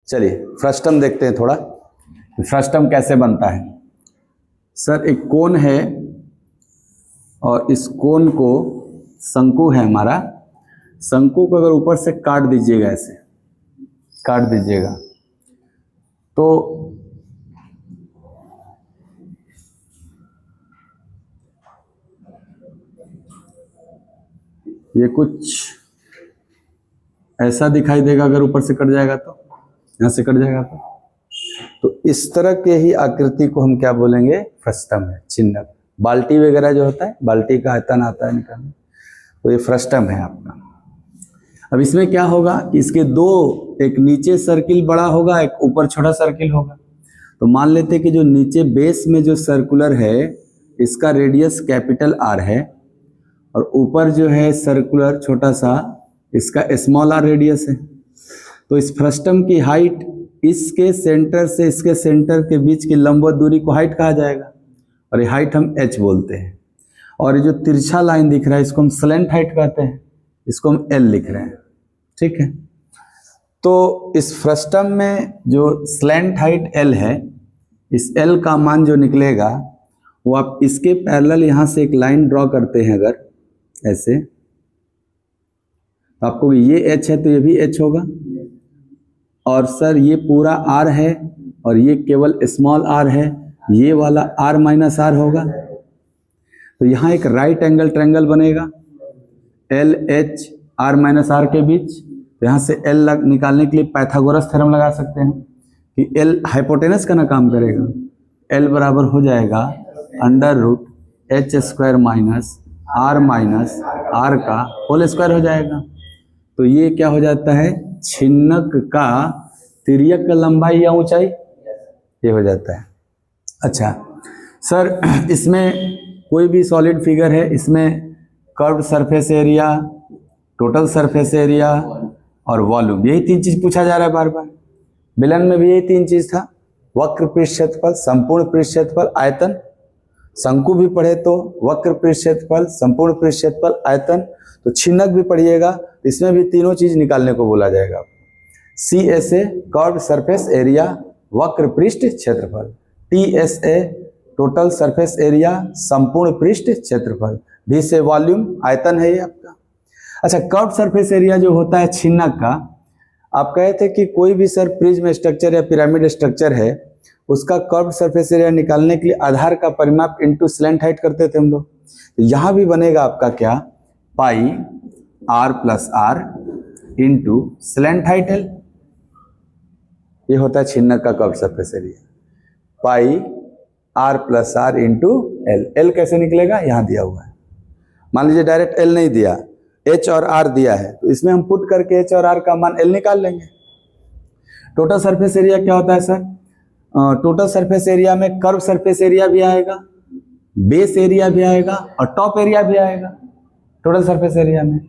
चलिए फ्रस्टम देखते हैं थोड़ा, फ्रस्टम कैसे बनता है। सर एक कोन है और इस कोन को शंकु है हमारा, शंकु को अगर ऊपर से काट दीजिएगा, ऐसे काट दीजिएगा तो ये कुछ ऐसा दिखाई देगा। अगर ऊपर से कट जाएगा तो यहाँ से कट जाएगा तो इस तरह के ही आकृति को हम क्या बोलेंगे, फ्रस्टम है, चिन्हक। बाल्टी वगैरह जो होता है, बाल्टी का आयतन आता है निकालने, तो ये फ्रस्टम है आपका। अब इसमें क्या होगा कि इसके दो, एक नीचे सर्किल बड़ा होगा, एक ऊपर छोटा सर्किल होगा। तो मान लेते हैं कि जो नीचे बेस में जो सर्कुलर है इसका रेडियस कैपिटल आर है और ऊपर जो है सर्कुलर छोटा सा इसका स्मॉल आर रेडियस है। तो इस फ्रस्टम की हाइट इसके सेंटर से इसके सेंटर के बीच की लंबवत दूरी को हाइट कहा जाएगा और ये हाइट हम h बोलते हैं। और ये जो तिरछा लाइन दिख रहा है इसको हम स्लैंट हाइट कहते हैं, इसको हम L लिख रहे हैं, ठीक है। तो इस फ्रस्टम में जो स्लैंट हाइट L है, इस L का मान जो निकलेगा वो आप इसके पैरेलल यहाँ से एक लाइन ड्रॉ करते हैं अगर ऐसे, तो आपको ये h है तो ये भी h होगा। और सर ये पूरा r है और ये केवल स्मॉल r है, ये वाला r माइनस r होगा। तो यहाँ एक राइट एंगल ट्रायंगल बनेगा L H R minus R के बीच। तो यहाँ से एल निकालने के लिए पाइथागोरस थ्योरम लगा सकते हैं कि एल हाइपोटेनस का ना काम करेगा, एल बराबर हो जाएगा under root H square minus R का होल स्क्वायर हो जाएगा। तो ये क्या हो जाता है, छिन्नक का तिर्यक लंबाई या ऊंचाई, ये हो जाता है। अच्छा सर, इसमें कोई भी सॉलिड फिगर है, इसमें curved surface area, total surface area और वॉल्यूम, यही तीन चीज पूछा जा रहा है बार बार। विलन में भी यही तीन चीज था, वक्र पृष्ठ क्षेत्रफल, संपूर्ण पृष्ठ क्षेत्रफल, आयतन। शंकु भी पढ़े तो वक्र पृष्ठ क्षेत्रफल, संपूर्ण पृष्ठ क्षेत्रफल, आयतन। तो छिन्नक भी पढ़िएगा, इसमें भी तीनों चीज निकालने को बोला जाएगा। CSA कर्व्ड सरफेस एरिया, वक्र पृष्ठ क्षेत्रफल, TSA टोटल सरफेस एरिया, संपूर्ण पृष्ठ क्षेत्रफल, V से वॉल्यूम, आयतन है ये आपका। अच्छा, कर्व्ड सरफेस एरिया जो होता है छिन्नक का, आप कहे थे कि कोई भी सर प्रिज्म स्ट्रक्चर या पिरामिड स्ट्रक्चर है उसका कर्व्ड सरफेस एरिया निकालने के लिए आधार का परिमाप इनटू स्लैंट हाइट करते थे हम लोग। तो यहाँ भी बनेगा आपका क्या, pi r plus R into slant height L। ये होता है छिन्नक का curved surface area, pi r plus R into L। L कैसे निकलेगा, यहाँ दिया हुआ है। मान लीजिए डायरेक्ट L नहीं दिया, H और R दिया है, तो इसमें हम पुट करके H और R का मान L निकाल लेंगे। टोटल सरफेस एरिया क्या होता है सर, टोटल सरफेस एरिया में कर्व सरफेस एरिया भी आएगा, बेस एरिया भी आएगा और टॉप एरिया भी आएगा। टोटल सरफेस एरिया में,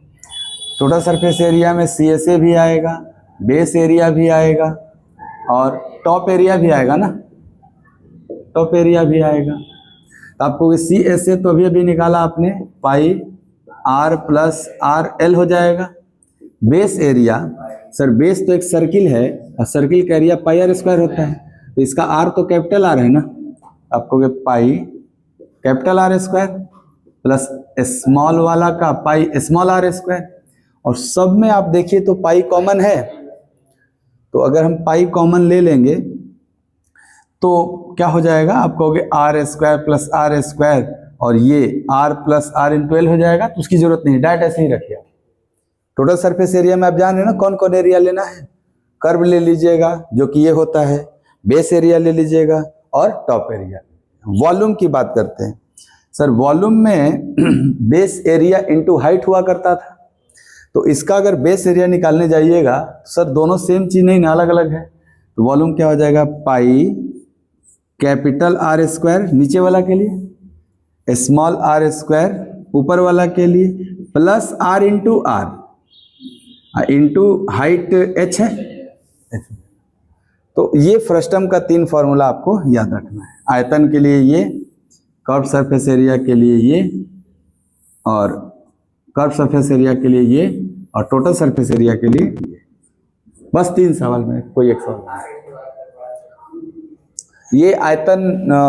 टोटल सरफेस एरिया में CSA भी आएगा, बेस एरिया भी आएगा और टॉप एरिया भी आएगा ना, टॉप एरिया भी आएगा। तो आपको CSA तो अभी निकाला आपने, पाई r प्लस आर एल हो जाएगा। बेस एरिया, सर बेस तो एक सर्किल है और सर्किल का एरिया पाई आर स्क्वायर होता है, तो इसका r तो कैपिटल R है ना, आपको pi capital R square plus small वाला का पाई स्मॉल r स्क्वायर। और सब में आप देखिए तो पाई कॉमन है, तो अगर हम पाई कॉमन ले लेंगे तो क्या हो जाएगा, आप कहोगे r square plus R square और ये r plus R into L हो जाएगा। तो उसकी जरूरत नहीं, डायरेक्ट ऐसे ही रखिए। टोटल सरफेस एरिया में आप जान रहे हैं ना कौन कौन एरिया लेना है, कर्व ले लीजिएगा जो कि ये होता है, बेस एरिया ले लीजिएगा और टॉप एरिया। वॉल्यूम की बात करते हैं सर, वॉल्यूम में बेस एरिया इंटू हाइट हुआ करता था, तो इसका अगर बेस एरिया निकालने जाइएगा तो सर दोनों सेम चीज नहीं ना, अलग अलग है। तो वॉल्यूम क्या हो जाएगा, पाई कैपिटल R स्क्वायर नीचे वाला के लिए, स्मॉल r स्क्वायर ऊपर वाला के लिए, plus r into R into height h है। तो ये फ्रस्टम का तीन फॉर्मूला आपको याद रखना है, आयतन के लिए ये, कर्व सरफेस एरिया के लिए ये, और कर्व सरफेस एरिया के लिए ये, और टोटल सरफेस एरिया के लिए ये। बस 3 सवाल में, कोई एक सवाल नहीं। ये आयतन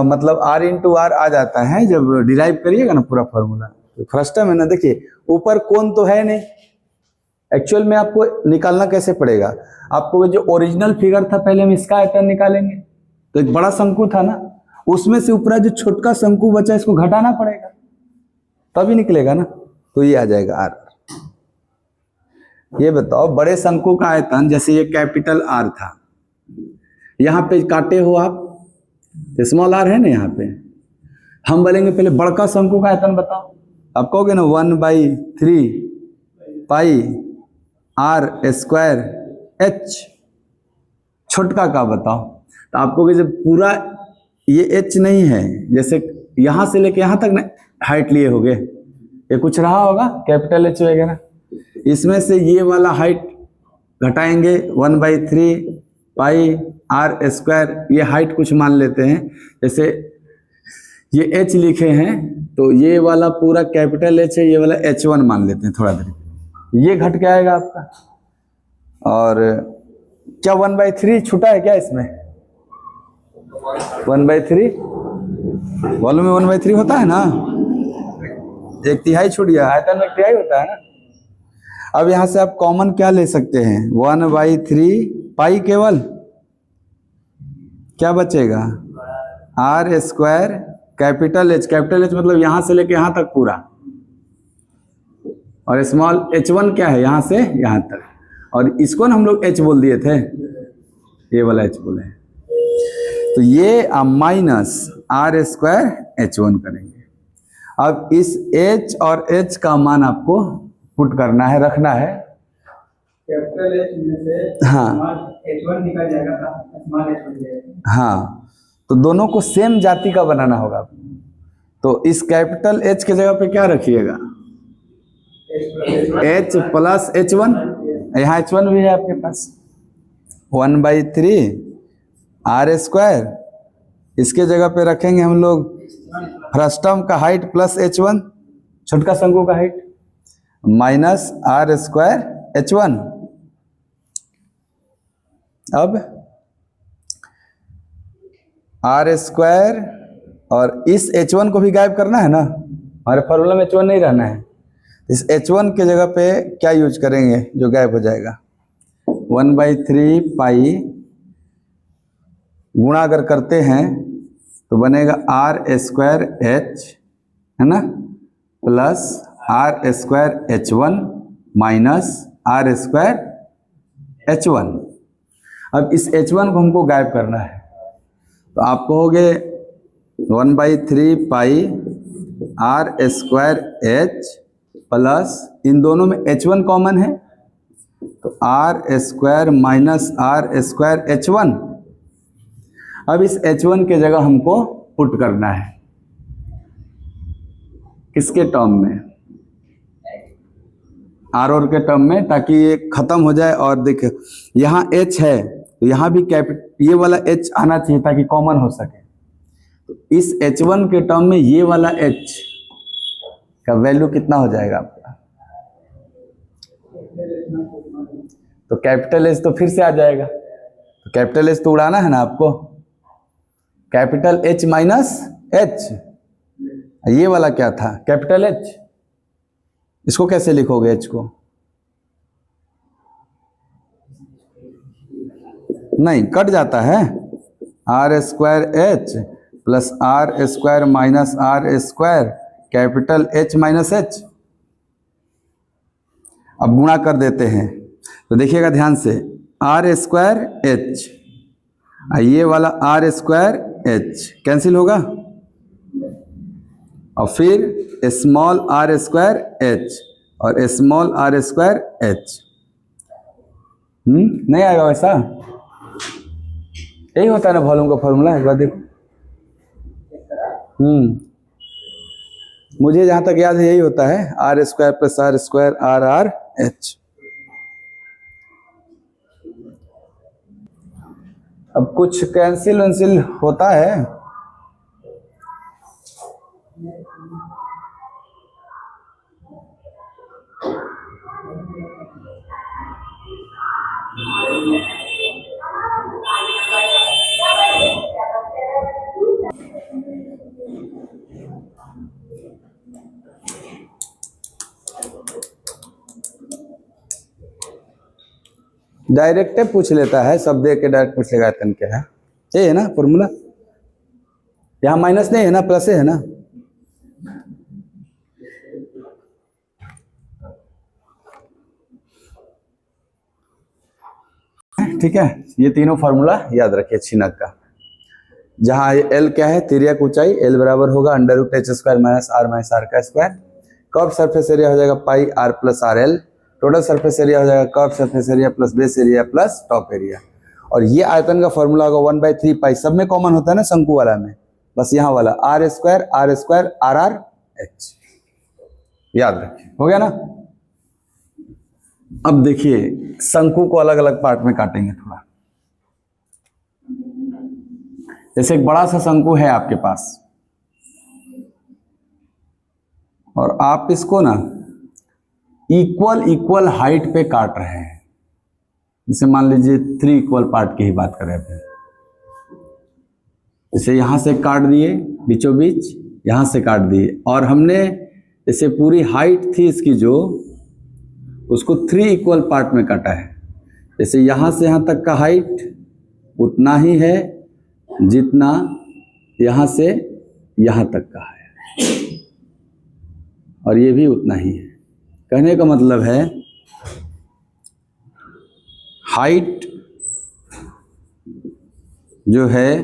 मतलब R इंटू आर आ जाता है जब डिराइव करिएगा ना पूरा फॉर्मूला। तो फर्स्ट टाइम है ना, देखिए ऊपर कोण तो है नहीं, एक्चुअल में आपको निकालना कैसे पड़ेगा, आपको जो ओरिजिनल फिगर था पहले हम इसका आयतन निकालेंगे, तो एक बड़ा शंकु था ना, उसमें से ऊपर जो छोटका शंकु बचा इसको घटाना पड़ेगा तभी निकलेगा ना, तो ये आ जाएगा आर। ये बताओ बड़े शंकु का आयतन, जैसे ये कैपिटल आर था, यहाँ पे काटे हो आप तो स्मॉल आर है ना, यहाँ पे हम बोलेंगे पहले बड़का शंकु का आयतन बताओ, आप कहोगे ना 1/3 पाई आर स्क्वायर एच। छोटका का बताओ, तो आपको जब पूरा ये एच नहीं है, जैसे यहां से लेके यहां तक ना हाइट लिए होगे, ये कुछ रहा होगा कैपिटल एच वगैरह, इसमें से ये वाला हाइट घटाएंगे 1/3 पाई आर स्क्वायर, ये हाइट कुछ मान लेते हैं, जैसे ये एच लिखे हैं तो ये वाला पूरा कैपिटल एच है, ये वाला H1 मान लेते हैं थोड़ा देर, ये घट के आएगा आपका। और क्या 1/3 छूटा है क्या इसमें, 1/3 वॉल्यूम में 1/3 होता है ना, 1/3 छूट गया, आयतन में 1/3 होता है ना। अब यहां से आप कॉमन क्या ले सकते हैं, 1/3 पाई, केवल क्या बचेगा आर स्क्वायर कैपिटल एच मतलब यहां से लेके यहां तक पूरा, और स्मॉल h1 क्या है यहां से यहां तक, और इसको ना हम लोग h बोल दिए थे, ये वाला h बोले, तो ये माइनस आर स्क्वायर h1 करेंगे। अब इस h और h का मान आपको पुट करना है, रखना है, कैपिटल H में से हाँ h1 निकल जाएगा, स्मॉल h बन जाएगा, हाँ, तो दोनों को सेम जाति का बनाना होगा। तो इस कैपिटल H के जगह पे क्या रखिएगा, H प्लस H1, यहाँ H1 भी है आपके पास, 1/3 आर स्क्वायर, इसके जगह पे रखेंगे हम लोग फ्रस्टम का हाइट प्लस H1, छोटका शंकु का height, minus R square H1। अब आर स्क्वायर और इस H1 को भी गायब करना है ना, हमारे फॉर्मूला में H1 नहीं रहना है, इस H1 के जगह पे क्या यूज करेंगे जो गायब हो जाएगा, 1/3 पाई गुणा अगर करते हैं तो बनेगा आर स्क्वायर एच, है ना, plus R square H1 minus R square H1। अब इस H1 को हमको गायब करना है, तो आप कहोगे 1/3 pi R square H plus, इन दोनों में H1 कॉमन है, तो R square minus R square H1। अब इस H1 के जगह हमको पुट करना है, किसके टर्म में, आर और के टर्म में, ताकि ये खत्म हो जाए। और देखिए यहाँ H है तो यहाँ भी ये वाला H आना चाहिए ताकि कॉमन हो सके, तो इस H1 के टर्म में ये वाला H का वैल्यू कितना हो जाएगा आपका, तो कैपिटल H तो फिर से आ जाएगा, तो कैपिटल H तो उड़ाना है ना आपको, कैपिटल H माइनस H, ये वाला क्या था कैपिटल H, इसको कैसे लिखोगे H को, नहीं कट जाता है, R square H plus R square minus R square capital H minus H। अब गुणा कर देते हैं तो देखिएगा ध्यान से, आर स्क्वायर H, ये वाला आर स्क्वायर H कैंसिल होगा, और फिर स्मॉल आर स्क्वायर H और स्मॉल आर स्क्वायर H। नहीं आएगा वैसा, यही होता है ना वॉल्यूम का फॉर्मूला, एक बार देखो। मुझे जहां तक याद है यही होता है, R square plus R square R R H. अब कुछ कैंसिल वैंसिल होता है, डायरेक्ट पूछ लेता है, सब दे के डायरेक्ट पूछ लेगा आयतन क्या है। ये है ना फॉर्मूला, यहाँ माइनस नहीं है ना, प्लस है ना। ठीक है, ये तीनों फार्मूला याद रखिए छिनक का। जहां एल क्या है, तिर्यक ऊंचाई, एल बराबर होगा √h² minus r minus r का स्क्वायर। कर्व सरफेस एरिया हो जाएगा पाई r plus R L. Total surface area हो जाएगा curve surface area plus base area plus top area. और ये आयतन का फॉर्मूला होगा 1/3 पाई। सब में कॉमन होता है ना शंकु वाला में, बस यहाँ वाला r² r h याद रखिए। हो गया ना। अब देखिए शंकु को अलग अलग पार्ट में काटेंगे थोड़ा। जैसे एक बड़ा सा शंकु है आपके पास और आप इसको ना इक्वल हाइट पे काट रहे हैं। जैसे मान लीजिए 3 इक्वल पार्ट की ही बात कर रहे थे। जैसे यहां से काट दिए बीचों बीच, यहां से काट दिए, और हमने जैसे पूरी हाइट थी इसकी जो, उसको 3 इक्वल पार्ट में काटा है। जैसे यहां से यहां तक का हाइट उतना ही है जितना यहां से यहां तक का है, और ये भी उतना ही है। कहने का मतलब है हाइट जो है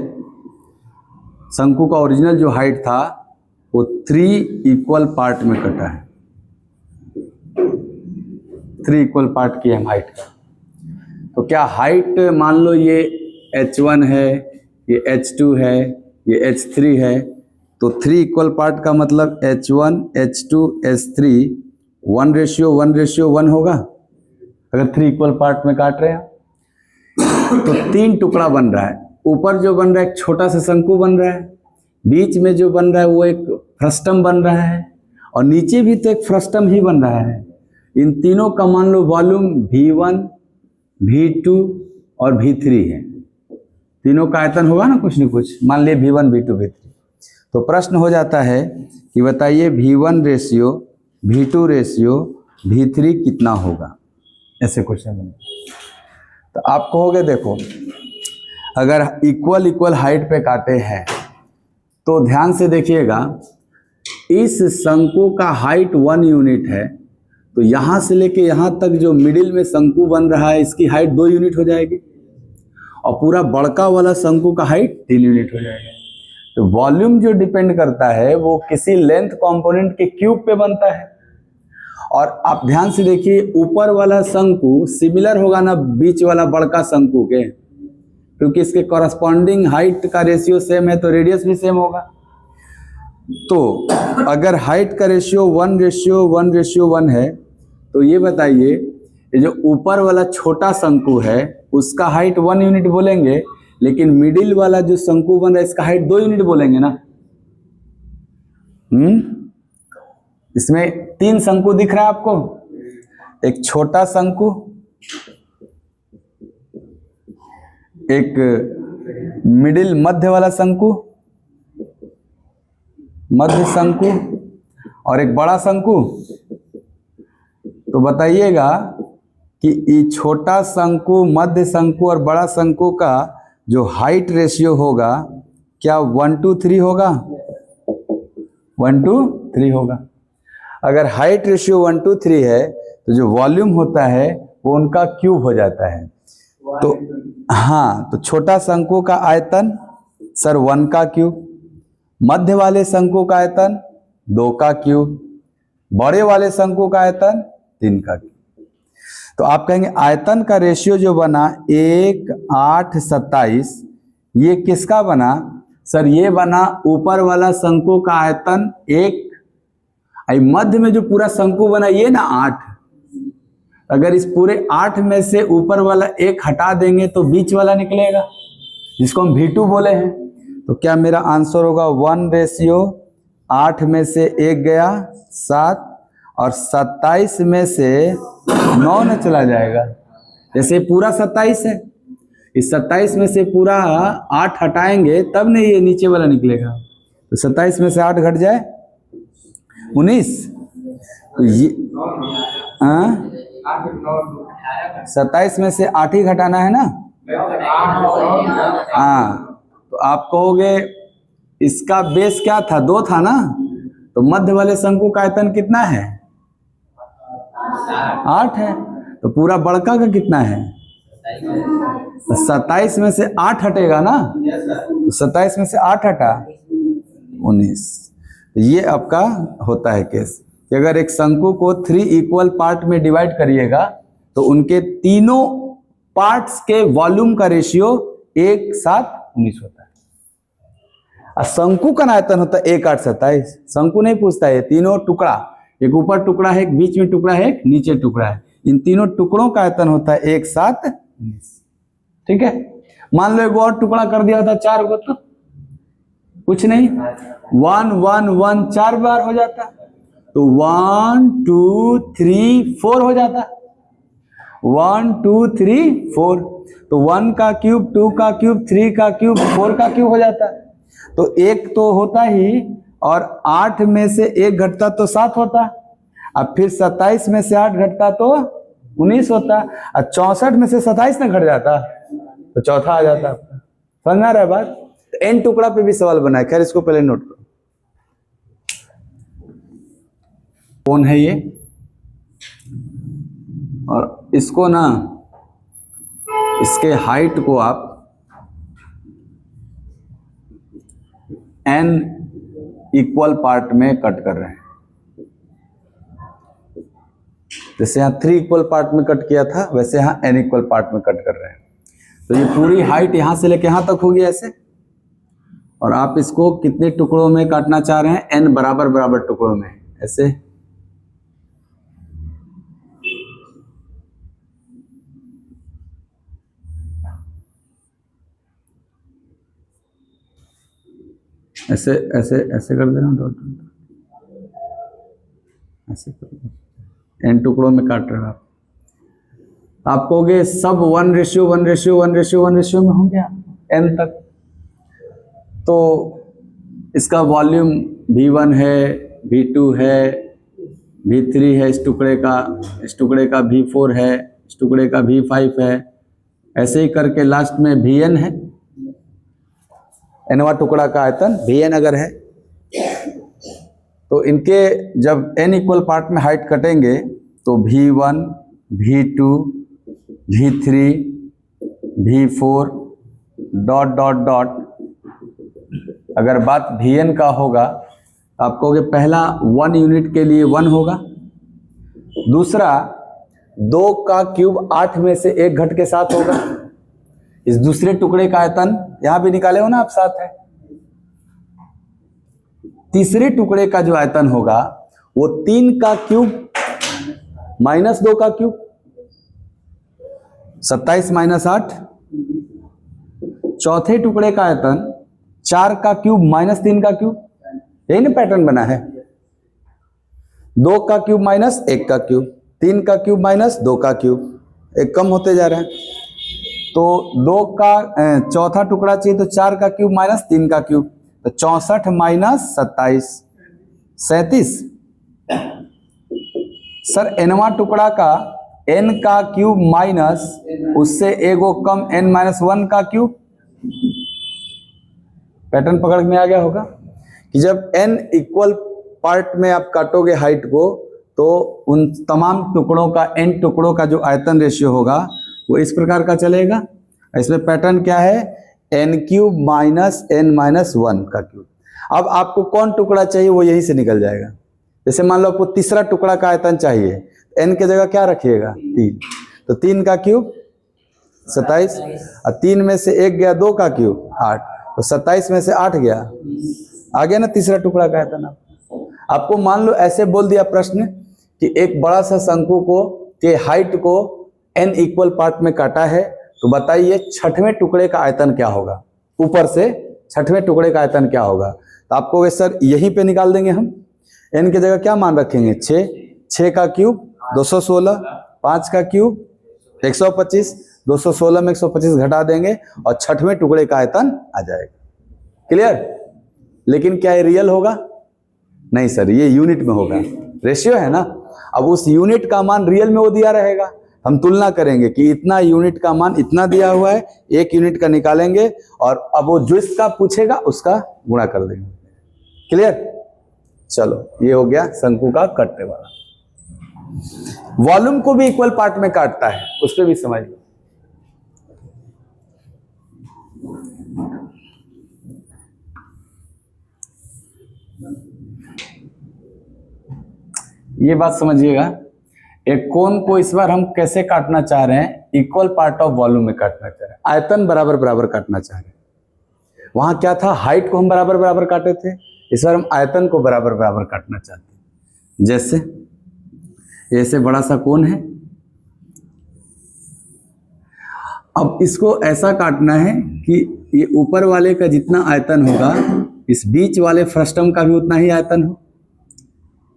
शंकु का ओरिजिनल जो हाइट था वो 3 इक्वल पार्ट में कटा है। 3 इक्वल पार्ट की हम हाइट का। तो क्या हाइट मान लो ये h1 है, ये h2 है, ये h3 है, तो 3 इक्वल पार्ट का मतलब h1 h2 h3 1:1:1 होगा। अगर 3 इक्वल पार्ट में काट रहे हैं तो 3 टुकड़ा बन रहा है। ऊपर जो बन रहा है एक छोटा सा शंकु बन रहा है, बीच में जो बन रहा है वो एक फ्रस्टम बन रहा है, और नीचे भी तो एक फ्रस्टम ही बन रहा है। इन तीनों का मान लो वॉल्यूम V1 V2 और V3 है। तीनों का आयतन होगा ना कुछ न कुछ, मान लिए V1 V2 V3। तो प्रश्न हो जाता है कि बताइए V1 ratio V2 ratio V3 कितना होगा। ऐसे क्वेश्चन बने तो आप कहोगे देखो अगर इक्वल हाइट पे काटे हैं तो ध्यान से देखिएगा, इस शंकु का हाइट 1 यूनिट है, तो यहां से लेके यहां तक जो मिडिल में शंकु बन रहा है इसकी हाइट 2 यूनिट हो जाएगी, और पूरा बड़का वाला शंकु का हाइट 3 यूनिट हो जाएगा। तो वॉल्यूम जो डिपेंड करता है वो किसी लेंथ कंपोनेंट के क्यूब पे बनता है। और आप ध्यान से देखिए ऊपर वाला शंकु सिमिलर होगा ना बीच वाला बड़का शंकु के, क्योंकि इसके कॉरस्पॉन्डिंग हाइट का रेशियो सेम है तो रेडियस भी सेम होगा। तो अगर हाइट का रेशियो 1:1:1 है तो ये बताइए ये जो ऊपर वाला छोटा शंकु है उसका हाइट 1 यूनिट बोलेंगे, लेकिन मिडिल वाला जो शंकु बन रहा है इसका हाइट 2 यूनिट बोलेंगे ना। इसमें 3 शंकु दिख रहा है आपको, एक छोटा शंकु, एक मिडिल मध्य वाला शंकु, मध्य शंकु, और एक बड़ा शंकु। तो बताइएगा कि ये छोटा शंकु, मध्य शंकु और बड़ा शंकु का जो हाइट रेशियो होगा क्या 1:3 होगा? 1:3 होगा। अगर हाइट रेशियो 1:3 है तो जो वॉल्यूम होता है वो उनका क्यूब हो जाता है। तो हाँ, तो छोटा शंकु का आयतन सर 1 का क्यूब, मध्य वाले शंकु का आयतन 2 का क्यूब, बड़े वाले शंकु का आयतन 3 का क्यूब। तो आप कहेंगे आयतन का रेशियो जो बना 1, 8, 27, ये किसका बना? सर ये बना ऊपर वाला शंकु का आयतन 1, मध्य में जो पूरा शंकु बना ये ना 8। अगर इस पूरे 8 में से ऊपर वाला 1 हटा देंगे तो बीच वाला निकलेगा, जिसको हम V2 बोले हैं। तो क्या मेरा आंसर होगा 1:8 में से 1 गया 7, और 27 में से 9 न चला जाएगा। जैसे पूरा 27 है, इस 27 में से पूरा 8 हटाएंगे तब नहीं ये नीचे वाला निकलेगा। तो 27 में से 8 घट जाए 19। तो ये 27 में से 8 ही घटाना है ना। हाँ, तो आप कहोगे इसका बेस क्या था, 2 था ना, तो मध्य वाले शंकु का आयतन कितना है, 8 है। तो पूरा बड़का का कितना है, 27 में से 8 हटेगा ना, तो 27 में से 8 हटा 19। ये आपका होता है केस कि अगर एक शंकु को 3 इक्वल पार्ट में डिवाइड करिएगा तो उनके तीनों पार्ट्स के वॉल्यूम का रेशियो 1:7:19 होता है। और शंकु का आयतन होता है 1:8:27। शंकु नहीं पूछता है, तीनों टुकड़ा, एक ऊपर टुकड़ा है, एक बीच में टुकड़ा है, एक नीचे टुकड़ा है, इन तीनों टुकड़ों का आयतन होता है 1:7:19। ठीक है। मान लो एक और टुकड़ा कर दिया था 4 को, तो कुछ नहीं, 1 1 1 4 बार हो जाता, तो 1 2 3 4 हो जाता, 1 2 3 4। तो 1 का क्यूब, 2 का क्यूब, 3 का क्यूब, 4 का क्यूब हो जाता। तो 1 तो होता ही, और 8 में से 1 घटता तो 7 होता, अब फिर 27 में से 8 घटता तो 19 होता, और 64 में से 27 ना घट जाता तो चौथा आ जाता। आपका समझ आ रहा है बात। तो एन टुकड़ा पे भी सवाल बना है, खैर इसको पहले नोट करो। कौन है ये, और इसको ना, इसके हाइट को आप n इक्वल पार्ट में कट कर रहे हैं। जैसे यहां 3 इक्वल पार्ट में कट किया था, वैसे यहां n इक्वल पार्ट में कट कर रहे हैं। तो ये पूरी हाइट यहां से लेके यहां तक होगी ऐसे, और आप इसको कितने टुकड़ों में काटना चाह रहे हैं, n बराबर बराबर टुकड़ों में, ऐसे। ऐसे ऐसे ऐसे कर दे रहा हूँ, ऐसे कर दो, n टुकड़ों में काट रहे हो आप कहोगे सब 1:1:1:1:1 में हो गया n तक। तो इसका वॉल्यूम V1 है, V2 है, V3 है, इस टुकड़े का V4 है, इस टुकड़े का V5 है, ऐसे ही करके लास्ट में Vn है। nवा टुकड़ा का आयतन Vn अगर है, तो इनके जब n इक्वल पार्ट में हाइट कटेंगे तो V1, V2, V3, V4 dot dot dot. अगर बात Vn का होगा, आप कहोगे पहला 1 यूनिट के लिए 1 होगा, दूसरा 2 का क्यूब 8 में से 1 घट के 7 होगा। इस दूसरे टुकड़े का आयतन यहां भी निकाले हो ना आप, 7 है। तीसरे टुकड़े का जो आयतन होगा वो 3 का क्यूब माइनस 2 का क्यूब, 27 माइनस 8। चौथे टुकड़े का आयतन 4 का क्यूब माइनस 3 का क्यूब, यही ना पैटर्न बना है। 2 का क्यूब माइनस 1 का क्यूब, 3 का क्यूब माइनस 2 का क्यूब, एक कम होते जा रहे हैं। तो 2 का चौथा टुकड़ा चाहिए तो 4 का क्यूब माइनस 3 का क्यूब, तो 64 माइनस 27 37। सर nवा टुकड़ा का n का क्यूब माइनस उससे एगो कम n-1 का क्यूब। पैटर्न पकड़ में आ गया होगा कि जब n इक्वल पार्ट में आप काटोगे हाइट को, तो उन तमाम टुकड़ों का n टुकड़ों का जो आयतन रेशियो होगा वो इस प्रकार का चलेगा। इसमें पैटर्न क्या है, n क्यूब माइनस n-1 का क्यूब। अब आपको कौन टुकड़ा चाहिए वो यही से निकल जाएगा। जैसे मान लो आपको तीसरा टुकड़ा का आयतन चाहिए, n के जगह क्या रखिएगा, 3, तो 3 का क्यूब 27, और 3 में से 1 गया, 2 का क्यूब 8, तो 27 में से 8 गया, आ गया ना तीसरा टुकड़ा का आयतन। आपको मान लो ऐसे बोल दिया प्रश्न कि एक बड़ा सा शंकु को के हाइट को n इक्वल पार्ट में काटा है, तो बताइए छठवें टुकड़े का आयतन क्या होगा, ऊपर से छठवें टुकड़े का आयतन क्या होगा। तो आपको सर यहीं पे निकाल देंगे हम। n की जगह क्या मान रखेंगे, 6 का क्यूब 216, 5 का क्यूब 125, 216 में 125 घटा देंगे और छठवें टुकड़े का आयतन आ जाएगा। क्लियर। लेकिन क्या ये रियल होगा, नहीं सर, ये यूनिट में होगा, रेशियो है ना। अब उस यूनिट का मान रियल में वो दिया रहेगा, हम तुलना करेंगे कि इतना यूनिट का मान इतना दिया हुआ है, 1 यूनिट का निकालेंगे और अब वो जिसका पूछेगा उसका गुणा कर देंगे। क्लियर? चलो, ये हो गया शंकु का कटने वाला। वॉल्यूम को भी इक्वल पार्ट में काटता है, उस पर भी समझ लो। ये बात समझिएगा, एक कोण को इस बार हम कैसे काटना चाह रहे हैं, इक्वल पार्ट ऑफ वॉल्यूम में काटना चाह रहे हैं, आयतन बराबर बराबर काटना चाह रहे हैं। वहां क्या था, हाइट को हम बराबर बराबर काटे थे, इस बार हम आयतन को बराबर बराबर काटना चाहते हैं। जैसे ऐसे बड़ा सा कोण है, अब इसको ऐसा काटना है कि ये ऊपर वाले का जितना आयतन होगा, इस बीच वाले फ्रस्टम का भी उतना ही आयतन हो,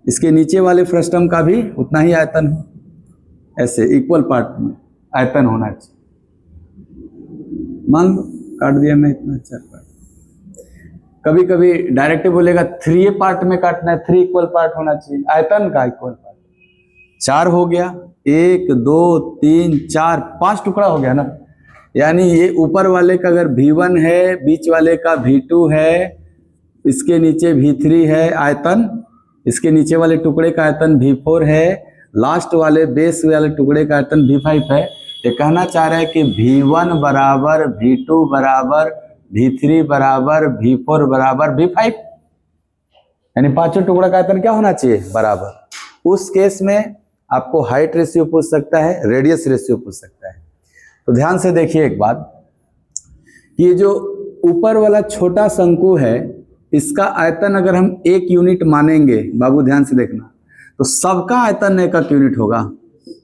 इसके नीचे वाले फ्रस्टम का भी उतना ही आयतन हो। ऐसे इक्वल पार्ट में आयतन होना चाहिए। मान लो काट दिया मैं इतना 4 पार्ट। कभी कभी डायरेक्ट बोलेगा 3 पार्ट में काटना है, 3 इक्वल पार्ट होना चाहिए, आयतन का इक्वल पार्ट। 4 हो गया, 1 2 3 4 5 टुकड़ा हो गया ना। यानी ये ऊपर वाले का अगर V1 है, बीच वाले का V2 है, इसके नीचे V3 है आयतन, इसके नीचे वाले टुकड़े का आयतन V4 है, लास्ट वाले बेस वाले टुकड़े का आयतन V5 है। ये कहना चाह रहा है कि V1 बराबर V2 बराबर V3 बराबर V4 बराबर V5, यानी पांचों टुकड़ा का आयतन क्या होना चाहिए, बराबर। उस केस में आपको हाइट रेशियो पूछ सकता है, रेडियस रेशियो पूछ सकता है। तो ध्यान से देखिए एक बात, ये जो ऊपर वाला छोटा शंकु है, इसका आयतन अगर हम 1 यूनिट मानेंगे, बाबू ध्यान से देखना, तो सबका आयतन 1 यूनिट होगा,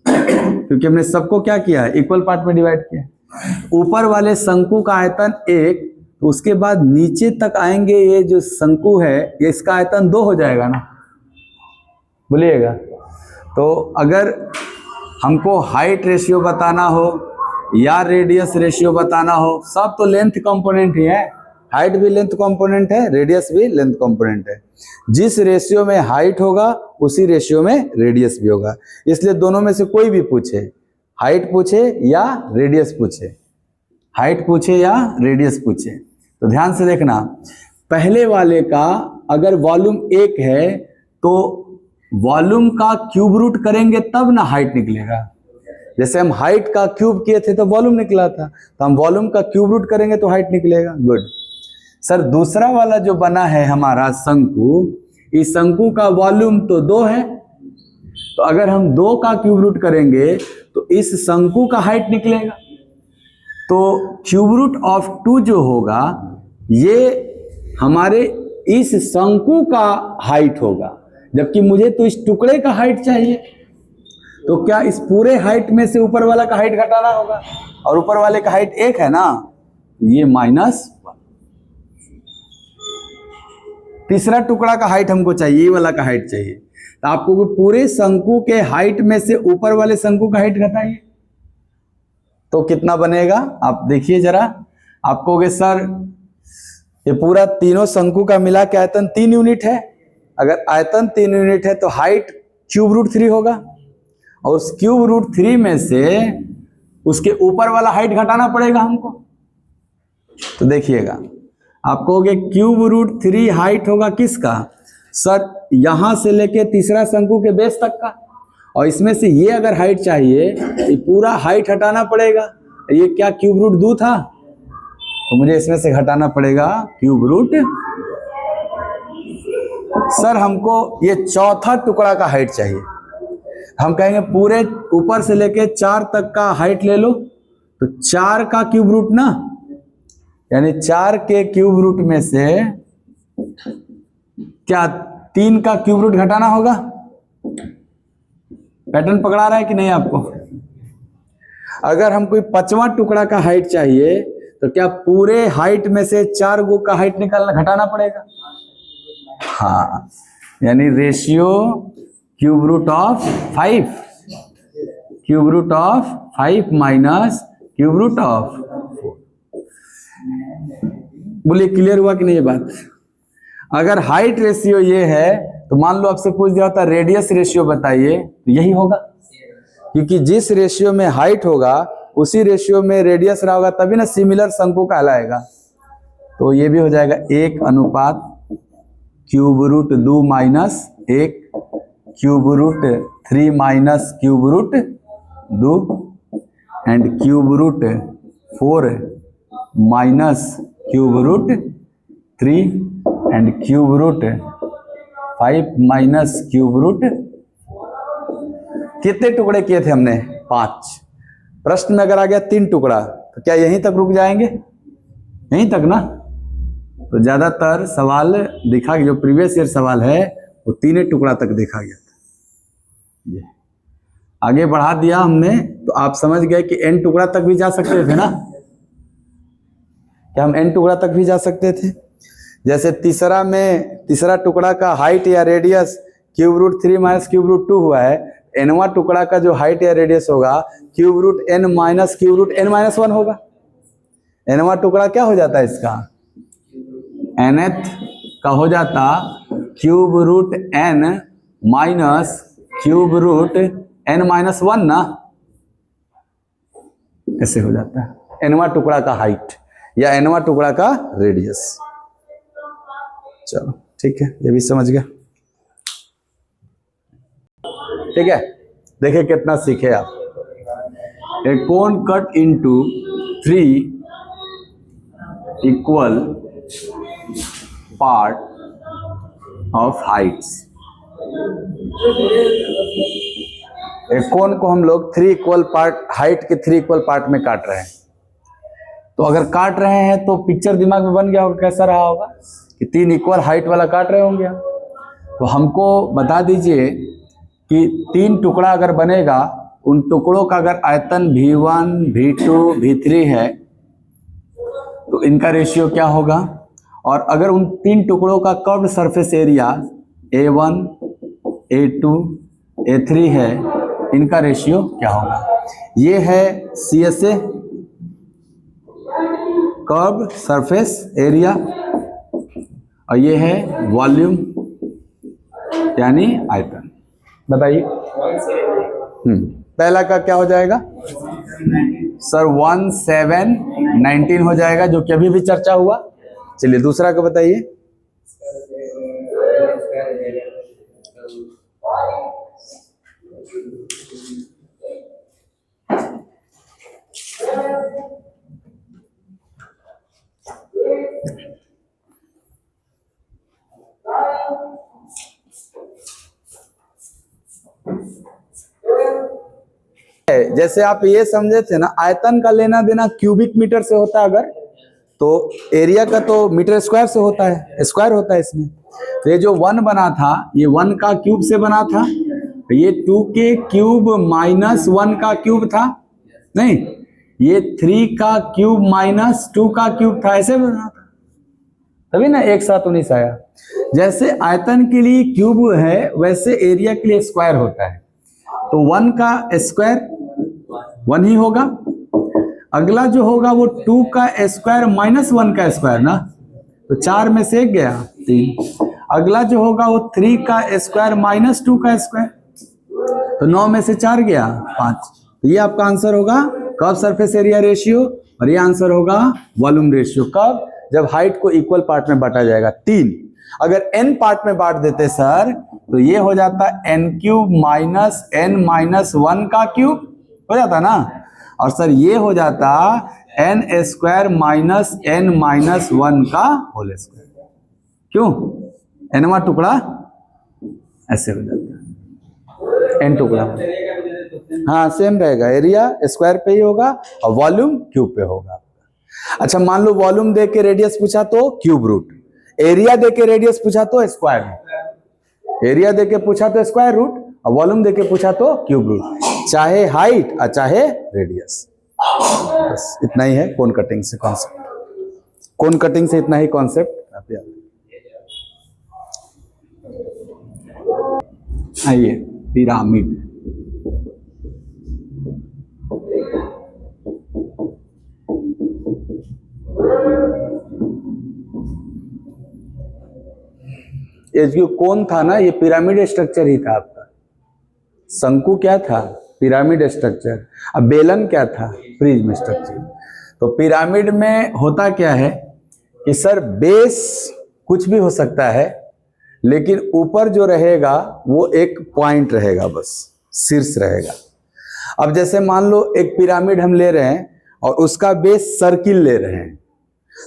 क्योंकि हमने सबको क्या किया है, इक्वल पार्ट में डिवाइड किया। ऊपर वाले शंकु का आयतन 1, तो उसके बाद नीचे तक आएंगे, ये जो शंकु है ये इसका आयतन 2 हो जाएगा ना, बोलिएगा। तो अगर हमको हाइट रेशियो बताना हो या रेडियस रेशियो बताना हो, सब तो लेंथ कंपोनेंट ही है, हाइट भी लेंथ कंपोनेंट है, रेडियस भी लेंथ कंपोनेंट है। जिस रेशियो में हाइट होगा उसी रेशियो में रेडियस भी होगा। इसलिए दोनों में से कोई भी पूछे, हाइट पूछे या रेडियस पूछे, हाइट पूछे या रेडियस पूछे, तो ध्यान से देखना, पहले वाले का अगर वॉल्यूम 1 है तो वॉल्यूम का क्यूब रूट करेंगे तब ना हाइट निकलेगा। जैसे हम हाइट का क्यूब किए थे तो वॉल्यूम निकला था, तो हम वॉल्यूम का क्यूब रूट करेंगे तो हाइट निकलेगा। गुड सर, दूसरा वाला जो बना है हमारा शंकु, इस शंकु का वॉल्यूम तो 2 है, तो अगर हम 2 का क्यूब रूट करेंगे तो इस शंकु का हाइट निकलेगा। तो क्यूब रूट ऑफ 2 जो होगा ये हमारे इस शंकु का हाइट होगा, जबकि मुझे तो इस टुकड़े का हाइट चाहिए। तो क्या इस पूरे हाइट में से ऊपर वाला का हाइट घटाना होगा, और ऊपर वाले का हाइट 1 है ना, ये -1। तीसरा टुकड़ा का हाइट हमको चाहिए, ये वाला का हाइट चाहिए, तो आपको पूरे शंकु के हाइट में से ऊपर वाले शंकु का हाइट घटाइए, तो कितना बनेगा आप देखिए जरा। आप कहोगे सर ये पूरा तीनों शंकु का मिला के आयतन 3 यूनिट है, अगर आयतन 3 यूनिट है तो हाइट क्यूब रूट 3 होगा, और उस क्यूब रूट 3 में से उसके ऊपर वाला हाइट घटाना पड़ेगा हमको। तो देखिएगा, आप कहोगे क्यूब रूट 3 हाइट होगा किसका, सर यहां से लेके तीसरा शंकु के बेस तक का, और इसमें से ये अगर हाइट चाहिए ये पूरा हाइट हटाना पड़ेगा। ये क्या क्यूब रूट 2 था, तो मुझे इसमें से घटाना पड़ेगा क्यूब रूट। सर हमको ये चौथा टुकड़ा का हाइट चाहिए, हम कहेंगे पूरे ऊपर से लेके 4 तक का हाइट ले लो, तो 4 का क्यूब रूट ना, यानी 4 के क्यूब रूट में से क्या 3 का क्यूब रूट घटाना होगा। पैटर्न पकड़ा रहा है कि नहीं आपको। अगर हम कोई 5वां टुकड़ा का हाइट चाहिए तो क्या पूरे हाइट में से 4 गो का हाइट निकालना घटाना पड़ेगा। हाँ, यानी ratio cube root of 5, cube root of 5 minus cube root of 4। बोलिए क्लियर हुआ कि नहीं ये बात। अगर हाइट रेशियो ये है तो मान लो आपसे पूछ दिया होता रेडियस रेशियो बताइए, तो यही होगा, क्योंकि जिस रेशियो में हाइट होगा उसी रेशियो में रेडियस रहा होगा, तभी ना सिमिलर शंकु कहलाएगा। तो ये भी हो जाएगा 1 cube root 2 minus 1 cube root 3 minus cube root 2 and cube root 4 minus cube root 3 and cube root 5 minus cube root. कितने टुकड़े किए थे हमने? 5। प्रश्न में अगर आ गया 3 टुकड़ा तो क्या यहीं तक रुक जाएंगे? यहीं तक ना। तो ज्यादातर सवाल देखा गया, जो प्रीवियस ईयर सवाल है वो 3 टुकड़ा तक देखा गया था। ये आगे बढ़ा दिया हमने तो आप समझ गए कि n टुकड़ा तक भी जा सकते थे ना। क्या हम n टुकड़ा तक भी जा सकते थे? जैसे तीसरा टुकड़ा का हाइट या radius cube root 3 minus cube root 2 हुआ है, nवां टुकड़ा का जो हाइट या रेडियस होगा cube root n minus cube root n minus 1 होगा। nवां टुकड़ा क्या हो जाता है इसका? nth का हो जाता cube root n minus cube root n minus 1 ना, ऐसे हो जाता है nवां टुकड़ा का हाइट या nवां टुकड़ा का रेडियस। चलो ठीक है, ये भी समझ गया। ठीक है, देखिए कितना सीखे आप। A cone cut into 3 equal part of heights. एक कोन को हम लोग 3 इक्वल पार्ट, हाइट के 3 इक्वल पार्ट में काट रहे हैं। तो अगर काट रहे हैं तो पिक्चर दिमाग में बन गया होगा, कैसा रहा होगा कि 3 इक्वल हाइट वाला काट रहे होंगे। तो हमको बता दीजिए कि 3 टुकड़ा अगर बनेगा, उन टुकड़ों का अगर आयतन V1, V2, V3 है तो इनका रेशियो क्या होगा, और अगर उन 3 टुकड़ों का curved surface area A1, A2, A3 है, इनका रेशियो क्या होगा। ये है CSA कर्व्ड सरफेस एरिया और ये है वॉल्यूम यानी आयतन। बताइए। पहला का क्या हो जाएगा सर? 1719 हो जाएगा, जो कि अभी भी चर्चा हुआ। चलिए दूसरा का बताइए। जैसे आप ये समझे थे ना, आयतन का लेना देना क्यूबिक मीटर से होता है अगर, तो एरिया का तो मीटर स्क्वायर से होता है, स्क्वायर होता है इसमें। तो ये जो 1 बना था, ये 1 का क्यूब से बना था, ये 2 के क्यूब माइनस 1 का क्यूब था, नहीं ये 3 का क्यूब माइनस 2 का क्यूब था, ऐसे बना था, तभी ना एक साथ 19 आया। जैसे आयतन के लिए क्यूब है, वैसे एरिया के लिए स्क्वायर होता है। तो 1 का स्क्वायर 1 ही होगा। अगला जो होगा वो 2 का स्क्वायर माइनस 1 का स्क्वायर ना, तो 4 में से 1 गया 3। अगला जो होगा वो 3 का स्क्वायर माइनस 2 का स्क्वायर, तो 9 में से 4 गया 5। तो ये आपका आंसर होगा कर्व सरफेस एरिया रेशियो, और ये आंसर होगा वॉल्यूम रेशियो। कब? जब हाइट को इक्वल पार्ट में बांटा जाएगा 3। अगर n पार्ट में बांट देते सर तो ये हो जाता n cube minus n minus 1 का क्यूब हो जाता ना, और सर ये हो जाता n square minus n minus 1 का होल स्क्वायर। क्यों? nवां टुकड़ा ऐसे हो जाता है, n टुकड़ा। हाँ सेम रहेगा, एरिया स्क्वायर पे ही होगा और वॉल्यूम क्यूब पे होगा। अच्छा मान लो वॉल्यूम दे के रेडियस पूछा तो क्यूब रूट, एरिया दे के रेडियस पूछा तो स्क्वायर रूट, एरिया दे के पूछा तो स्क्वायर रूट और वॉल्यूम दे के पूछा तो क्यूब रूट, चाहे हाइट और चाहे रेडियस। बस इतना ही है कोन कटिंग से कॉन्सेप्ट, कोन कटिंग से इतना ही कॉन्सेप्ट आप याद। आइए पिरामिड। ये जो कोन था ना, ये पिरामिड स्ट्रक्चर ही था आपका। शंकु क्या था? Pyramid structure. अब बेलन क्या था? Prism structure. तो पिरामिड में होता क्या है कि सर बेस कुछ भी हो सकता है, लेकिन ऊपर जो रहेगा वो एक पॉइंट रहेगा, बस शीर्ष रहेगा। अब जैसे मान लो एक पिरामिड हम ले रहे हैं और उसका बेस सर्किल ले रहे हैं,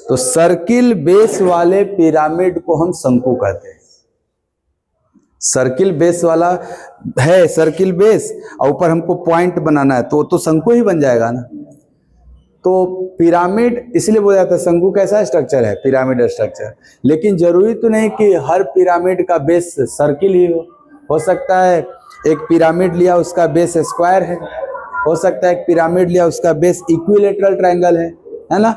तो सर्किल बेस वाले पिरामिड को हम शंकु कहते हैं। सर्किल बेस वाला है, सर्किल बेस, और ऊपर हमको पॉइंट बनाना है तो शंकु ही बन जाएगा ना। तो पिरामिड इसलिए बोला जाता है शंकु कैसा स्ट्रक्चर है? Pyramid structure. लेकिन जरूरी तो नहीं कि हर पिरामिड का बेस सर्किल ही हो सकता है एक पिरामिड लिया उसका बेस स्क्वायर है, हो सकता है एक पिरामिड लिया उसका बेस इक्विलेटरल ट्रायंगल है ना।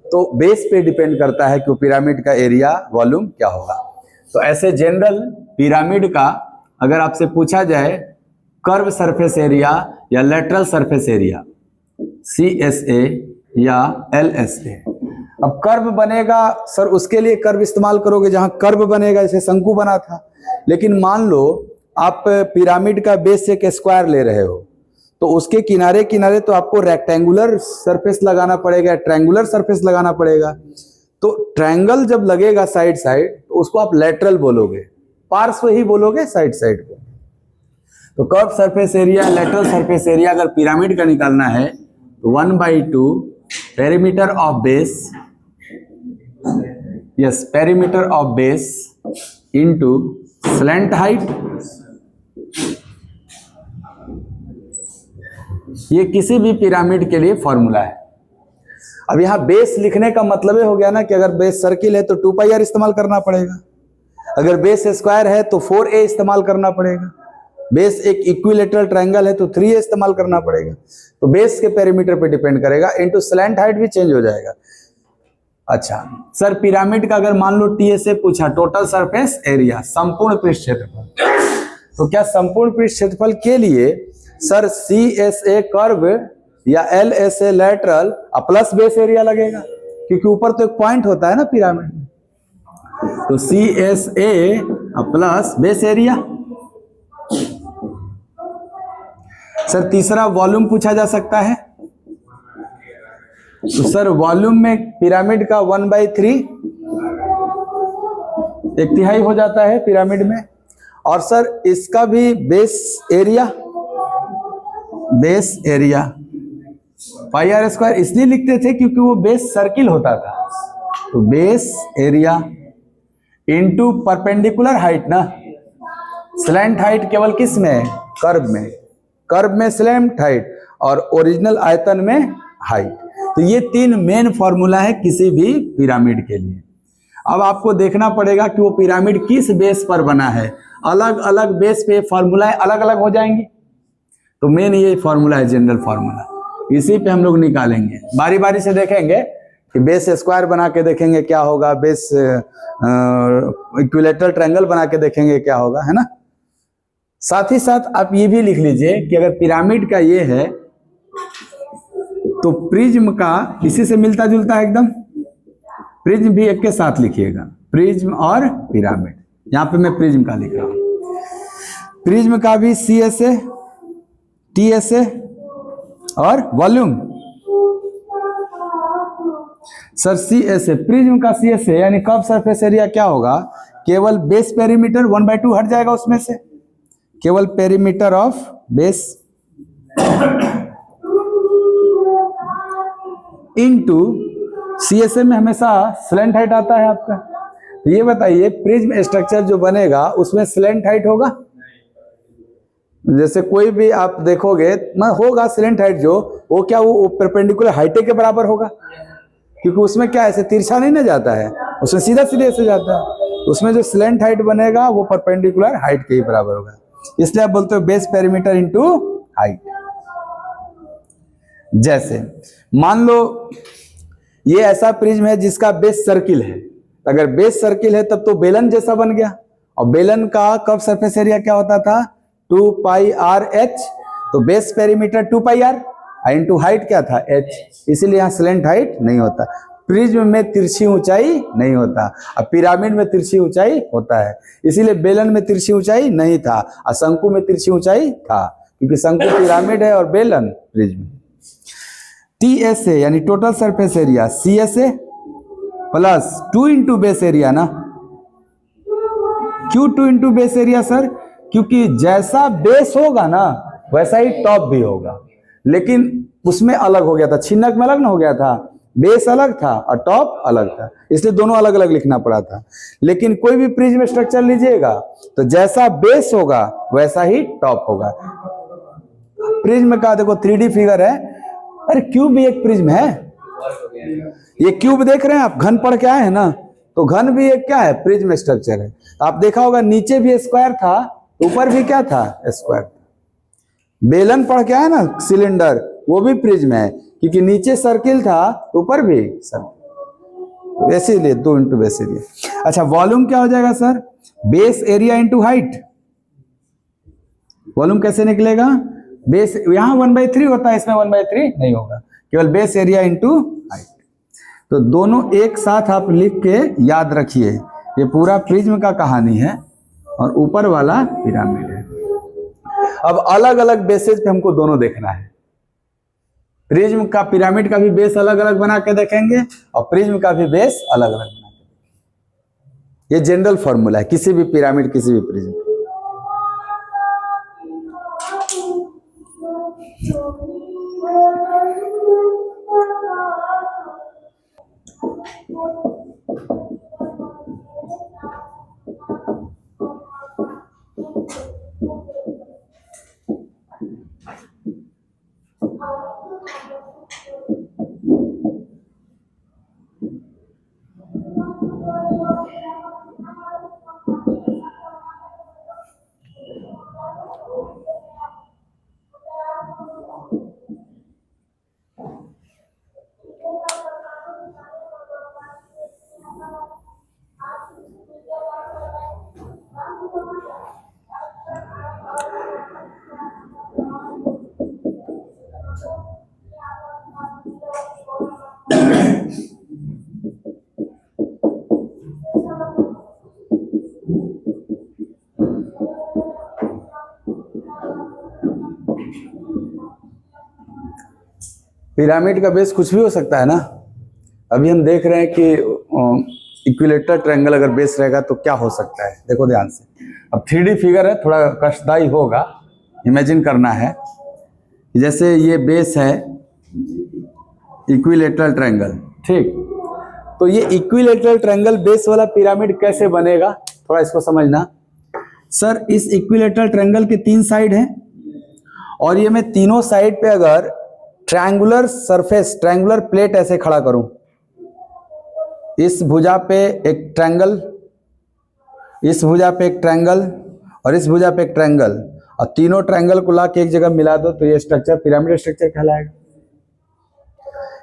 तो बेस पे डिपेंड करता है कि वो पिरामिड का एरिया वॉल्यूम क्या होगा। तो ऐसे जनरल पिरामिड का अगर आपसे पूछा जाए कर्व सरफेस एरिया या लेटरल सरफेस एरिया, CSA या LSA। अब कर्व बनेगा सर, उसके लिए कर्व इस्तेमाल करोगे जहां कर्व बनेगा, जैसे शंकु बना था। लेकिन मान लो आप पिरामिड का बेस एक स्क्वायर ले रहे हो, तो उसके किनारे किनारे तो आपको रेक्टेंगुलर सरफेस लगाना पड़ेगा, ट्रायंगुलर सरफेस लगाना पड़ेगा। तो ट्रायंगल जब लगेगा साइड साइड, तो उसको आप लेटरल बोलोगे, पार्श्व ही बोलोगे, साइड साइड को। तो curve surface area, lateral surface area अगर पिरामिड का निकालना है तो 1/2 perimeter of base, yes, perimeter of base into slant height. ये किसी भी पिरामिड के लिए फॉर्मूला है। अब यहां बेस लिखने का मतलब हो गया ना कि अगर बेस सर्किल है तो 2πr इस्तेमाल करना पड़ेगा, अगर बेस स्क्वायर है तो 4a इस्तेमाल करना पड़ेगा, बेस एक इक्विलेटरल ट्रायंगल है तो 3a इस्तेमाल करना पड़ेगा। तो बेस के पेरीमीटर पे डिपेंड करेगा, इनटू स्लैंट हाइट भी चेंज हो जाएगा। अच्छा सर, पिरामिड का अगर मान लो TSA पूछा, टोटल सरफेस एरिया, संपूर्ण पृष्ठ क्षेत्रफल, तो क्या संपूर्ण पृष्ठ क्षेत्रफल के लिए सर CSA कर्व या LSA lateral plus base area लगेगा? क्योंकि ऊपर तो एक पॉइंट होता है ना पिरामिड में, तो CSA plus base area. Sir तीसरा वॉल्यूम पूछा जा सकता है, तो सर वॉल्यूम में पिरामिड का 1/3, 1/3 हो जाता है पिरामिड में। और सर इसका भी बेस एरिया πr² इसलिए लिखते थे क्योंकि वो बेस सर्किल होता था। तो base area into perpendicular height ना, स्लैंट हाइट केवल किस में है? कर्व में, कर्व में स्लैंट हाइट और ओरिजिनल आयतन में हाइट। तो ये 3 मेन फॉर्मूला है किसी भी पिरामिड के लिए। अब आपको देखना पड़ेगा कि वो पिरामिड किस बेस पर बना है, अलग अलग बेस पे फॉर्मूलाएं अलग अलग हो जाएंगी। तो मेन ये फॉर्मूला है जनरल फॉर्मूला, इसी पे हम लोग निकालेंगे, बारी बारी से देखेंगे कि बेस स्क्वायर बना के देखेंगे क्या होगा, बेस इक्विलेटरल ट्रायंगल बना के देखेंगे क्या होगा, है ना। साथ ही साथ आप ये भी लिख लीजिए कि अगर पिरामिड का ये है तो प्रिज्म का इसी से मिलता जुलता है एकदम, प्रिज्म भी एक के साथ लिखिएगा, प्रिज्म और पिरामिड। यहां पे मैं प्रिज्म का लिख रहा हूं, प्रिज्म का भी CSA, TSA और वॉल्यूम। सर CSA, प्रिज्म का CSA यानी कर्व सरफेस एरिया क्या होगा? केवल बेस पेरीमीटर 1/2 हट जाएगा उसमें से, केवल perimeter of base into CSA में हमेशा स्लैंट हाइट आता है आपका। तो ये बताइए प्रिज्म स्ट्रक्चर जो बनेगा उसमें स्लैंट हाइट होगा? जैसे कोई भी आप देखोगे ना, होगा स्लैंट हाइट जो, वो क्या वो परपेंडिकुलर हाइटे के बराबर होगा, क्योंकि उसमें क्या ऐसे तिरछा नहीं ना जाता है, उसमें सीधा सीधे ऐसे जाता है। उसमें जो स्लैंट हाइट बनेगा वो परपेंडिकुलर हाइट के ही बराबर होगा, इसलिए आप बोलते हो बेस पेरीमीटर इनटू हाइट। जैसे मान लो ये ऐसा प्रिज्म है जिसका बेस सर्किल है, अगर बेस सर्किल है तब तो बेलन जैसा बन गया, और बेलन का कर्व सरफेस एरिया क्या होता था? 2πrh। तो base perimeter 2πr into height क्या था? h, इसीलिए यहाँ स्लैंट हाइट नहीं होता। प्रिज्म में तिरछी ऊंचाई नहीं होता, अब पिरामिड में तिरछी ऊंचाई होता है, इसीलिए बेलन में तिरछी ऊंचाई नहीं था और शंकु में तिरछी ऊंचाई था। क्योंकि शंकु पिरामिड है और बेलन प्रिज्म। TSA यानी total surface area, CSA plus 2 into base area ना। क्यों 2 इंटू बेस एरिया सर? क्योंकि जैसा बेस होगा ना वैसा ही टॉप भी होगा, लेकिन उसमें अलग हो गया था, छिन्नक में अलग ना हो गया था, बेस अलग था और टॉप अलग था, इसलिए दोनों अलग अलग लिखना पड़ा था। लेकिन कोई भी प्रिज्म स्ट्रक्चर लीजिएगा तो जैसा बेस होगा वैसा ही टॉप होगा। प्रिज्म का देखो 3D फिगर है, अरे क्यूब भी एक प्रिज्म है। ये क्यूब देख रहे हैं आप, घन पढ़ के आए हैं ना, तो घन भी एक क्या है, प्रिज्म स्ट्रक्चर है। आप देखा होगा नीचे भी स्क्वायर था, ऊपर भी क्या था, स्क्वायर। बेलन पढ़ के आए ना, सिलेंडर, वो भी प्रिज्म है, क्योंकि नीचे सर्किल था ऊपर भी सर्किल, इसीलिए 2 इंटू बेस एरिया। अच्छा, वॉल्यूम क्या हो जाएगा sir? Base area into height. Volume कैसे निकलेगा? बेस यहां 1/3 होता है, इसमें 1/3 नहीं होगा, केवल बेस एरिया इंटू हाइट। तो दोनों एक साथ आप लिख के याद रखिए, ये पूरा प्रिज्म का कहानी है और ऊपर वाला पिरामिड है। अब अलग अलग बेसिस पे हमको दोनों देखना है। प्रिज्म का, पिरामिड का भी बेस अलग अलग बना के देखेंगे और प्रिज्म का भी बेस अलग अलग बना के। ये जनरल फॉर्मूला है किसी भी पिरामिड, किसी भी प्रिज्म। पिरामिड का बेस कुछ भी हो सकता है ना। अभी हम देख रहे हैं कि इक्विलेटरल ट्रायंगल अगर बेस रहेगा तो क्या हो सकता है, देखो ध्यान से। अब 3D फिगर है, थोड़ा कष्टदायी होगा, इमेजिन करना है। जैसे ये बेस है इक्विलेटरल ट्रायंगल, ठीक, तो ये इक्विलेटरल ट्रायंगल बेस वाला पिरामिड कैसे बनेगा, थोड़ा इसको समझना। सर, इस इक्विलेटरल ट्रायंगल के 3 साइड हैं और ये मैं तीनों साइड पे अगर ट्रायंगुलर सरफेस, ट्रायंगुलर प्लेट ऐसे खड़ा करूं, इस भुजा पे एक ट्रायंगल, इस भुजा पे एक ट्रायंगल और इस भुजा पे एक ट्रायंगल, और तीनों ट्रायंगल को ला के एक जगह मिला दो तो ये स्ट्रक्चर पिरामिड स्ट्रक्चर कहलाएगा।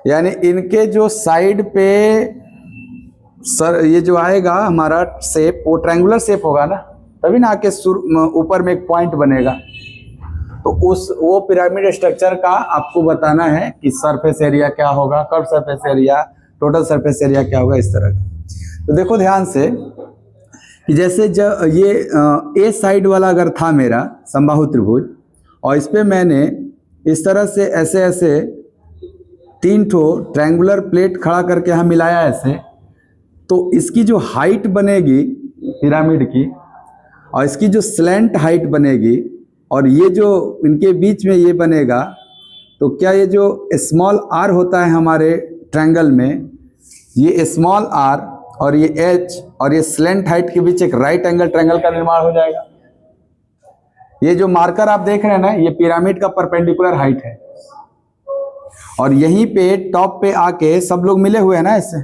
यानी इनके जो साइड पे सर ये जो आएगा हमारा शेप, वो ट्रायंगुलर शेप होगा ना, तभी ना आके ऊपर में एक पॉइंट बनेगा। तो वो पिरामिड स्ट्रक्चर का आपको बताना है कि सरफेस एरिया क्या होगा, curve surface area, total surface area क्या होगा, इस तरह का। तो देखो ध्यान से कि जैसे जब ये ए साइड वाला अगर था मेरा समबाहु त्रिभुज, और इस पे मैंने इस तरह से ऐसे ऐसे 3 ठो ट्रायंगुलर प्लेट खड़ा करके यहाँ मिलाया ऐसे, तो इसकी जो हाइट बनेगी पिरामिड की और इसकी जो स्लैंट हाइट बनेगी और ये जो इनके बीच में ये बनेगा, तो क्या ये जो स्मॉल आर होता है हमारे ट्रायंगल में, ये स्मॉल आर और ये एच और ये स्लैंट हाइट के बीच एक राइट एंगल ट्रायंगल का निर्माण हो जाएगा। ये जो मार्कर आप देख रहे हैं ना, ये पिरामिड का परपेंडिकुलर हाइट है और यहीं पे टॉप पे आके सब लोग मिले हुए हैं ना ऐसे।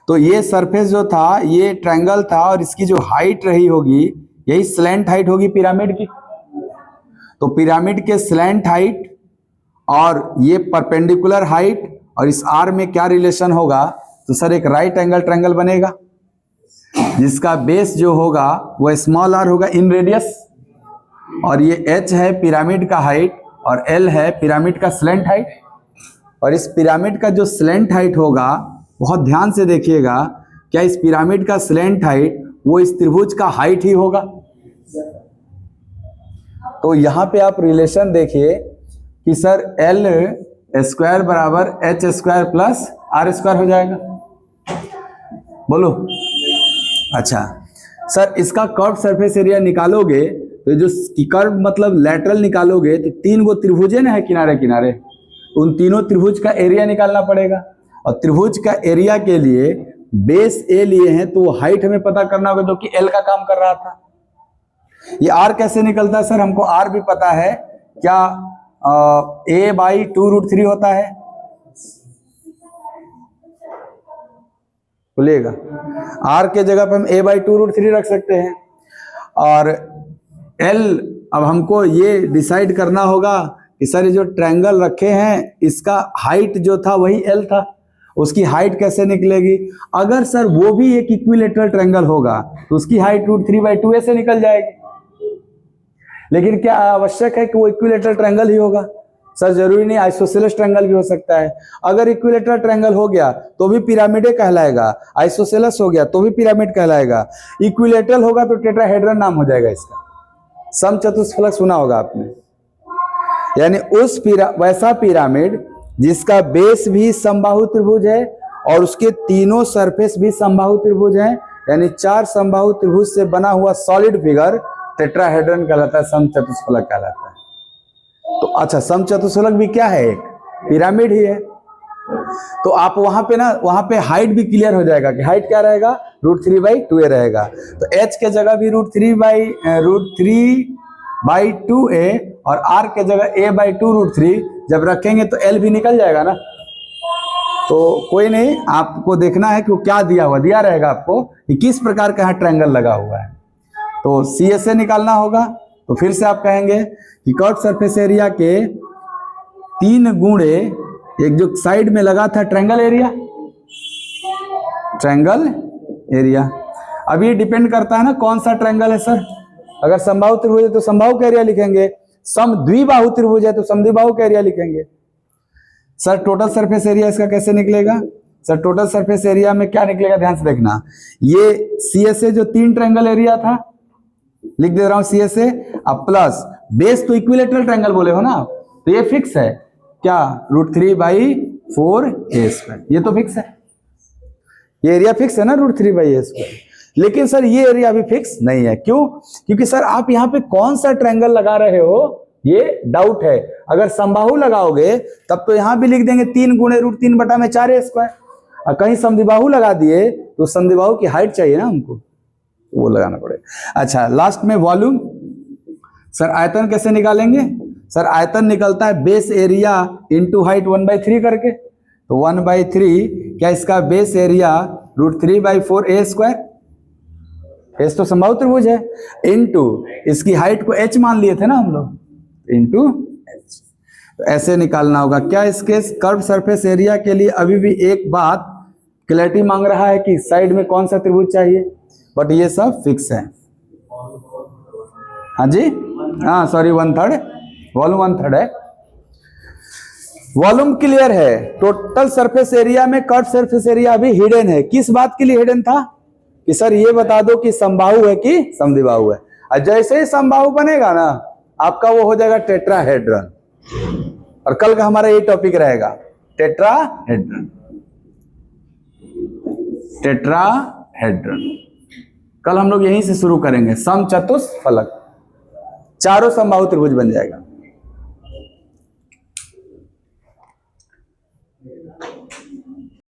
तो ये सरफेस जो था ये ट्रायंगल था और इसकी जो हाइट रही होगी यही स्लैंट हाइट होगी पिरामिड की। तो पिरामिड के स्लैंट हाइट और ये परपेंडिकुलर हाइट और इस आर में क्या रिलेशन होगा, तो सर एक राइट एंगल ट्रायंगल बनेगा जिसका बेस जो होगा वो स्मॉल आर होगा इन रेडियस, और ये एच है पिरामिड का हाइट और एल है पिरामिड का स्लैंट हाइट। और इस पिरामिड का जो स्लैंट हाइट होगा, बहुत ध्यान से देखिएगा, क्या इस पिरामिड का स्लैंट हाइट वो इस त्रिभुज का हाइट ही होगा। तो यहाँ पे आप रिलेशन देखिए कि सर एल स्क्वायर बराबर H square plus R square हो जाएगा, बोलो। अच्छा सर, इसका कर्व सरफेस एरिया निकालोगे तो जो कर्व मतलब लेटरल निकालोगे तो 3 गो त्रिभुज है ना, है किनारे किनारे, उन तीनों त्रिभुज का एरिया निकालना पड़ेगा। और त्रिभुज का एरिया के लिए बेस ए लिए हैं तो हाइट हमें पता करना होगा, जो कि एल का काम कर रहा था। ये आर कैसे निकलता है सर? हमको आर भी पता है, क्या a बाई 2√3 होता है, बोलिएगा। आर के जगह पे हम a बाई 2√3 रख सकते हैं। और l, अब हमको ये डिसाइड करना होगा कि सर ये जो ट्रायंगल रखे हैं इसका हाइट जो था वही l था, उसकी हाइट कैसे निकलेगी? अगर सर वो भी एक इक्विलेटरल ट्रायंगल होगा तो उसकी हाइट √3/2a से निकल जाएगी। लेकिन क्या आवश्यक है कि वो इक्विलेटरल ट्रायंगल ही होगा? सर जरूरी नहीं, आइसोसेलेस ट्रायंगल भी हो सकता है। अगर इक्विलेटरल ट्रायंगल हो गया तो भी पिरामिड कहलाएगा, आइसोसेलेस हो गया तो भी पिरामिड कहलाएगा, इक्विलेटरल होगा तो टेट्राहेड्रन नाम हो जाएगा इसका। समचतुष्फलक सुना होगा आपने, यानी उस वैसा पिरामिड जिसका बेस भी समबाहु त्रिभुज है और उसके तीनों सरफेस भी समबाहु त्रिभुज हैं, यानी 4 समबाहु त्रिभुज से बना हुआ सॉलिड फिगर टेट्राहेड्रन कहलाता है, समचतुष्फलक कहलाता है। तो अच्छा, समचतुष्फलक भी क्या है? एक पिरामिड ही है। तो आप वहां पे ना, वहां पे हाइट भी क्लियर हो जाएगा कि हाइट क्या रहेगा, √3/2a रहेगा। तो h के जगह भी √3/2a और r के जगह a/2√3 जब रखेंगे तो l भी निकल जाएगा ना। तो कोई नहीं, आपको देखना है कि वो क्या दिया रहेगा आपको कि किस प्रकार का यहाँ ट्रायंगल लगा हुआ है। तो CSA निकालना होगा। तो फिर से आप कहेंगे कि कर्व सरफेस एरिया के 3 गुणे एक जो साइड में लगा था ट्रायंगल एरिया। अब ये डिपेंड करता है ना कौन सा ट्रायंगल है सर। अगर समबाहु त्रिभुज है तो समबाहु का एरिया लिखेंगे, समद्विबाहु त्रिभुज है तो समद्विबाहु का एरिया लिखेंगे। सर टोटल सरफेस एरिया इसका कैसे निकलेगा? सर टोटल सरफेस एरिया में क्या निकलेगा, ध्यान से देखना। ये CSA जो 3 ट्रायंगल एरिया था, लिख दे रहा हूं CSA, अब प्लस बेस तो इक्विलेटरल ट्रायंगल बोले हो ना, तो ये फिक्स है क्या, √3/4a²। ये तो फिक्स है, ये एरिया फिक्स है ना √3/a²। लेकिन सर ये एरिया अभी फिक्स नहीं है। क्यों? क्योंकि सर आप यहाँ पे कौन सा ट्रायंगल लगा रहे हो ये डाउट है। अगर समबाहु लगाओगे तब तो यहां भी लिख देंगे 3 गुणे √3/4a²। और कहीं समद्विबाहु लगा दिए तो समद्विबाहु की हाइट चाहिए ना हमको, वो लगाना पड़ेगा। अच्छा, लास्ट में वॉल्यूम। सर आयतन कैसे निकालेंगे? सर आयतन निकलता है बेस एरिया इंटू हाइट 1/3 करके। तो 1/3 क्या इसका बेस एरिया √3/4a², एस तो समबाहु त्रिभुज है, इंटू इसकी हाइट को h मान लिए थे ना हम लोग, इंटू h। तो ऐसे निकालना होगा। क्या इसके कर्व सरफेस एरिया के लिए अभी भी एक बात क्लैरिटी मांग रहा है कि साइड में कौन सा त्रिभुज चाहिए, बट ये सब फिक्स है। हाँ जी, हाँ सॉरी, 1/3 वॉल्यूम 1/3 है। वॉल्यूम क्लियर है। टोटल सरफेस एरिया में कर्व सरफेस एरिया अभी हिडन है। किस बात के लिए हिडन था कि सर ये बता दो कि समबाहु है कि समद्विबाहु है। और जैसे ही समबाहु बनेगा ना आपका वो हो जाएगा टेट्राहेड्रन। और कल का हमारा ये टॉपिक रहेगा टेट्राहेड्रन। कल हम लोग यहीं से शुरू करेंगे, समचतुष्फलक, चारों समबाहु त्रिभुज बन जाएगा।